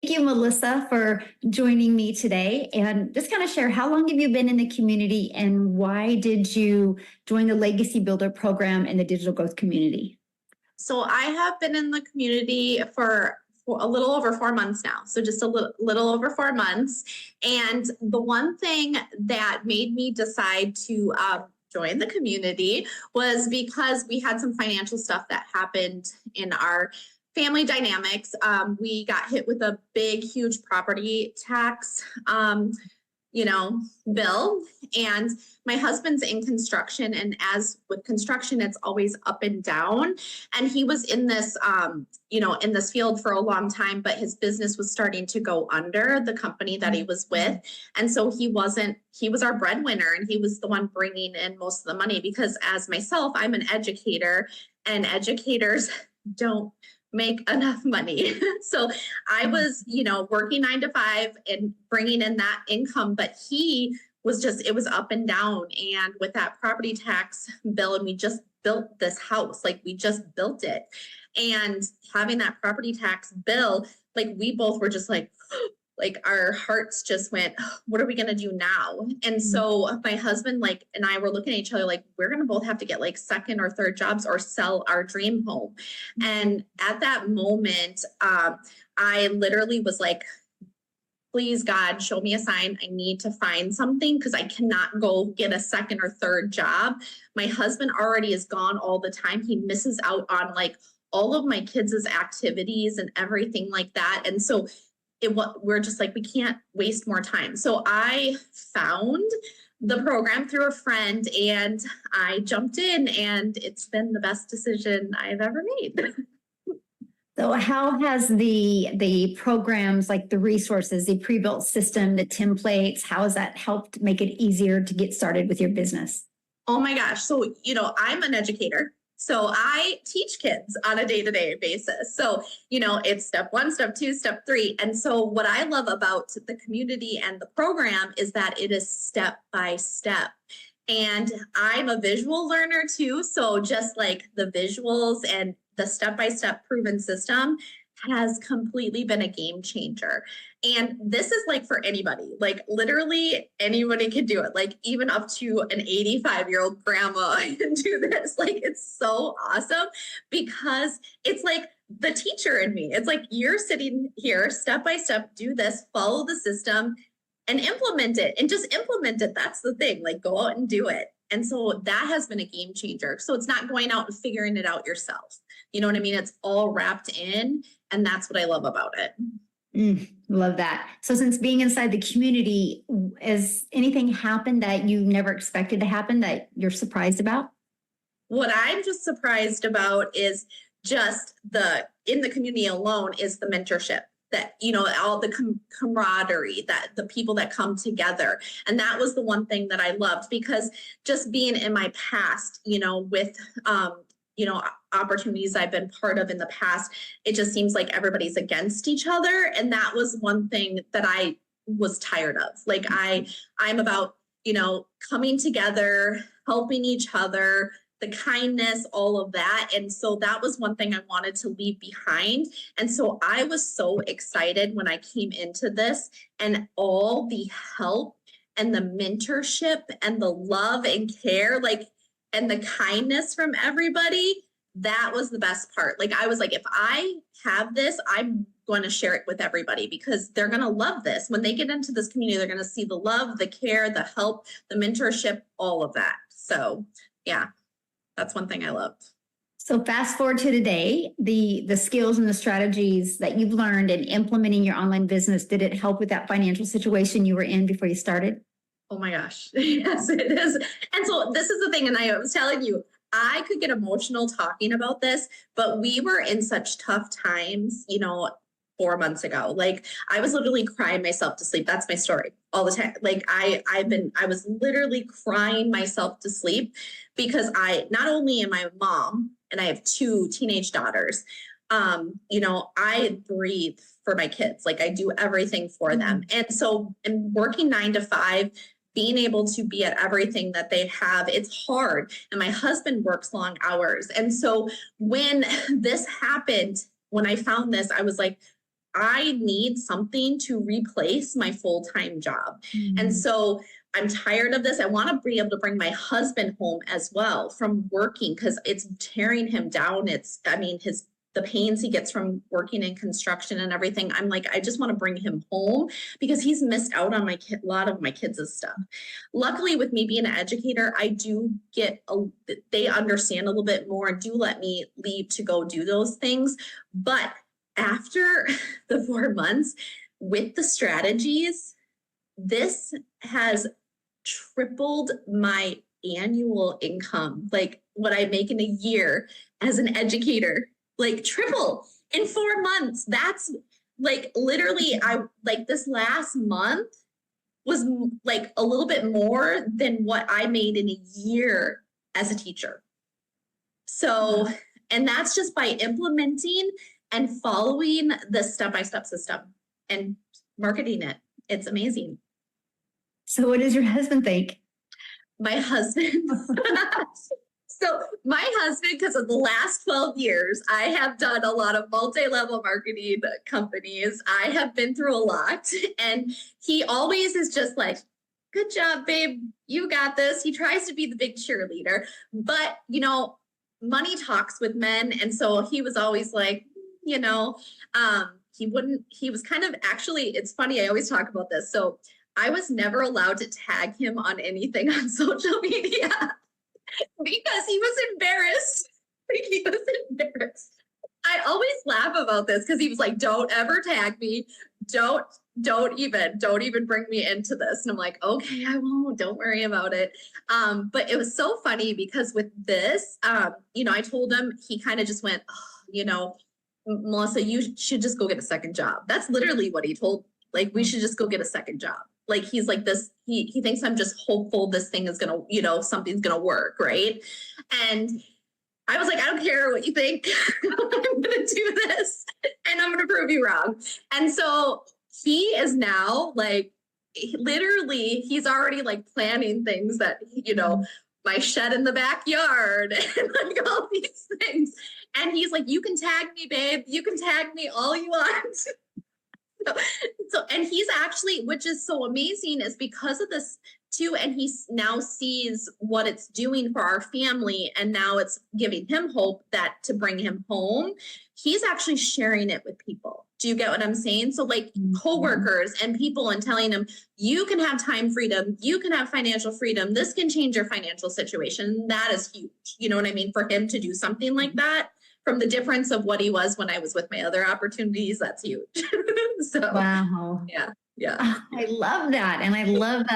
Thank you, Melissa, for joining me today. And just kind of share, how long have you been in the community and why did you join the Legacy Builder program in the digital growth community? So I have been in the community for a little over 4 months now. So just a little over 4 months. And the one thing that made me decide to join the community was because we had some financial stuff that happened in our family dynamics. We got hit with a big, huge property tax bill. And my husband's in construction. And as with construction, it's always up and down. And he was in this, in this field for a long time, but his business was starting to go under the company that he was with. And so he was our breadwinner and he was the one bringing in most of the money because as myself, I'm an educator and educators don't make enough money. So I was, working 9 to 5 and bringing in that income, but it was up and down. And with that property tax bill, and we just built this house, like we just built it. And having that property tax bill, like we both were just like our hearts just went, what are we going to do now? And so my husband, and I were looking at each other, like, we're going to both have to get second or third jobs or sell our dream home. And at that moment, I literally was like, please God, show me a sign. I need to find something because I cannot go get a second or third job. My husband already is gone all the time. He misses out on all of my kids' activities and everything like that. And so we're just like, we can't waste more time. So I found the program through a friend and I jumped in and it's been the best decision I've ever made. So how has the programs, like the resources, the pre-built system, the templates, how has that helped make it easier to get started with your business? Oh my gosh. So, I'm an educator. So I teach kids on a day-to-day basis. So, it's step 1, step 2, step 3. And so what I love about the community and the program is that it is step by step. And I'm a visual learner too. So just like the visuals and the step-by-step proven system has completely been a game changer. And this is for anybody, literally anybody can do it. Even up to an 85-year-old grandma can do this. It's so awesome because it's the teacher in me. It's you're sitting here step by step, do this, follow the system and implement it and just implement it. That's the thing, go out and do it. And so that has been a game changer. So it's not going out and figuring it out yourself. You know what I mean? It's all wrapped in. And that's what I love about it. Love that. So since being inside the community, has anything happened that you never expected to happen that you're surprised about? What I'm just surprised about is just in the community alone is the mentorship. That, all the camaraderie, that the people that come together. And that was the one thing that I loved because just being in my past, with, opportunities I've been part of in the past, it just seems like everybody's against each other. And that was one thing that I was tired of. I'm about, coming together, helping each other, the kindness, all of that. And so that was one thing I wanted to leave behind. And so I was so excited when I came into this and all the help and the mentorship and the love and care, and the kindness from everybody. That was the best part. I was like, if I have this, I'm going to share it with everybody because they're going to love this. When they get into this community, they're going to see the love, the care, the help, the mentorship, all of that. So yeah. That's one thing I loved. So fast forward to today, the skills and the strategies that you've learned in implementing your online business, did it help with that financial situation you were in before you started? Oh my gosh. Yes, it is. And so this is the thing. And I was telling you, I could get emotional talking about this, but we were in such tough times, 4 months ago. I was literally crying myself to sleep. That's my story all the time. I was literally crying myself to sleep because not only am I a mom and I have 2 teenage daughters, I breathe for my kids. I do everything for them. And so I'm working 9 to 5, being able to be at everything that they have, it's hard. And my husband works long hours. And so when this happened, when I found this, I was like, I need something to replace my full-time job. And so I'm tired of this. I want to be able to bring my husband home as well from working because it's tearing him down. The pains he gets from working in construction and everything. I'm like, I just want to bring him home because he's missed out on a lot of my kids' stuff. Luckily, with me being an educator, I do they understand a little bit more and do let me leave to go do those things. But after the 4 months with the strategies, this has tripled my annual income, like what I make in a year as an educator, like triple in 4 months. That's like literally, this last month was like a little bit more than what I made in a year as a teacher. So, and that's just by implementing and following the step-by-step system and marketing it. It's amazing. So what does your husband think? My husband. So my husband, because of the last 12 years, I have done a lot of multi-level marketing companies. I have been through a lot. And he always is just like, good job, babe. You got this. He tries to be the big cheerleader. But, money talks with men. And so he was always like, he was kind of, actually, it's funny. I always talk about this. So I was never allowed to tag him on anything on social media because he was embarrassed. He was embarrassed. I always laugh about this because he was like, don't ever tag me. Don't even bring me into this. And I'm like, okay, I won't, don't worry about it. But it was so funny because with this, I told him, he kind of just went, Melissa, you should just go get a second job. That's literally what he told. Like, we should just go get a second job. Like, he's like this, he thinks I'm just hopeful this thing is going to, something's going to work. Right. And I was like, I don't care what you think. I'm going to do this and I'm going to prove you wrong. And so he is now like, literally, he's already like planning things that, my shed in the backyard and like all these things. And he's like, you can tag me, babe. You can tag me all you want. And he's actually, which is so amazing, is because of this too. And he now sees what it's doing for our family. And now it's giving him hope that to bring him home, he's actually sharing it with people. Do you get what I'm saying? So like coworkers and people, and telling them, you can have time freedom. You can have financial freedom. This can change your financial situation. That is huge. You know what I mean? For him to do something like that, from the difference of what he was when I was with my other opportunities, that's huge. So, wow. Yeah. I love that. And I love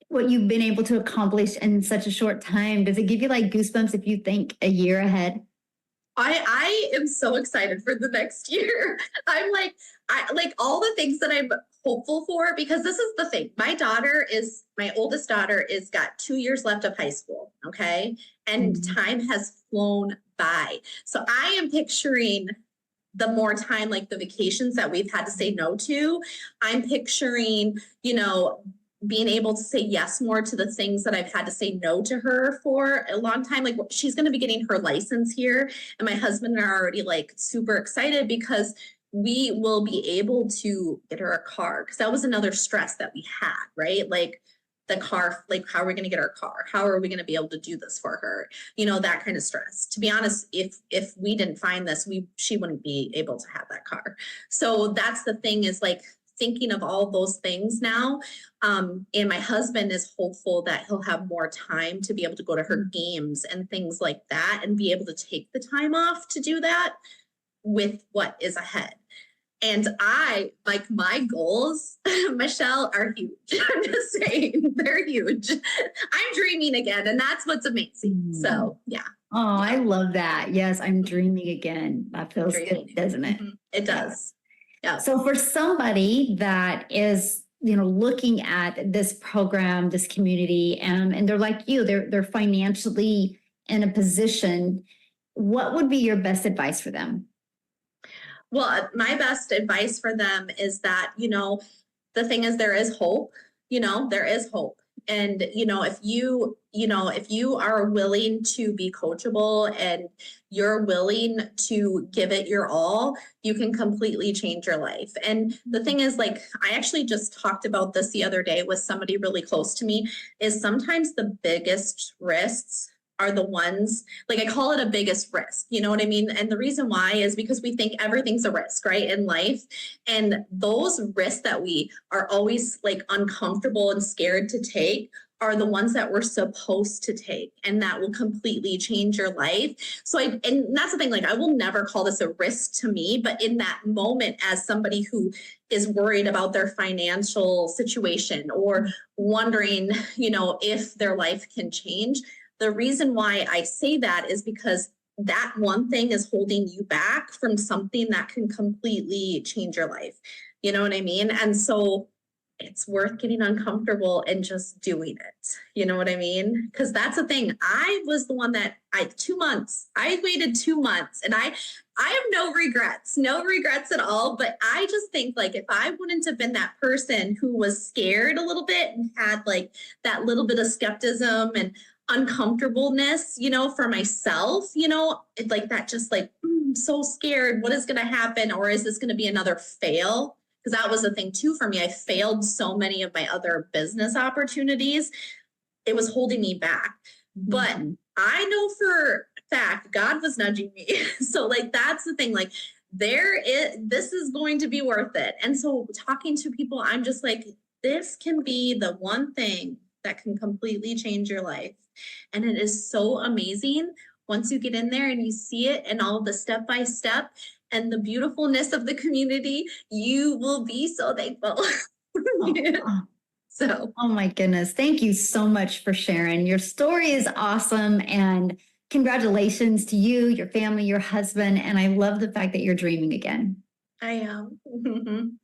what you've been able to accomplish in such a short time. Does it give you like goosebumps if you think a year ahead? I am so excited for the next year. I'm like, I like all the things that I'm hopeful for, because this is the thing. My oldest daughter is got 2 years left of high school. Okay. And time has flown by. So I am picturing the more time, like the vacations that we've had to say no to. I'm picturing, being able to say yes more to the things that I've had to say no to her for a long time. Like, she's going to be getting her license here. And my husband and I are already like super excited because we will be able to get her a car. Because that was another stress that we had, right? Like the car, like how are we going to get our car? How are we going to be able to do this for her? That kind of stress. To be honest, if we didn't find this, she wouldn't be able to have that car. So that's the thing, is like thinking of all those things now. And my husband is hopeful that he'll have more time to be able to go to her games and things like that, and be able to take the time off to do that with what is ahead. And like my goals, Michelle, are huge. I'm just saying, they're huge. I'm dreaming again, and that's what's amazing. So, yeah. Oh, I love that. Yes, I'm dreaming again. That feels good, doesn't it? It does. Yeah. So for somebody that is, looking at this program, this community, and they're like you, they're financially in a position, what would be your best advice for them? Well, my best advice for them is that, the thing is, there is hope, there is hope. And, if you are willing to be coachable and you're willing to give it your all, you can completely change your life. And the thing is, like, I actually just talked about this the other day with somebody really close to me, is sometimes the biggest risks are the ones, like, I call it a biggest risk, you know what I mean? And the reason why is because we think everything's a risk, right, in life. And those risks that we are always like uncomfortable and scared to take are the ones that we're supposed to take, and that will completely change your life. And that's the thing, like, I will never call this a risk to me, but in that moment, as somebody who is worried about their financial situation or wondering, if their life can change, the reason why I say that is because that one thing is holding you back from something that can completely change your life. You know what I mean? And so it's worth getting uncomfortable and just doing it. You know what I mean? Because that's the thing. I was the one that I waited 2 months, and I have no regrets at all. But I just think, like, if I wouldn't have been that person who was scared a little bit and had like that little bit of skepticism and uncomfortableness, for myself, like that, just like, I'm so scared. What is going to happen? Or is this going to be another fail? Because that was the thing too for me. I failed so many of my other business opportunities. It was holding me back. But I know for a fact God was nudging me. So, like, that's the thing. Like, this is going to be worth it. And so talking to people, I'm just like, this can be the one thing that can completely change your life. And it is so amazing once you get in there and you see it and all the step by step and the beautifulness of the community, you will be so thankful. Oh my goodness. Thank you so much for sharing. Your story is awesome. And congratulations to you, your family, your husband. And I love the fact that you're dreaming again. I am.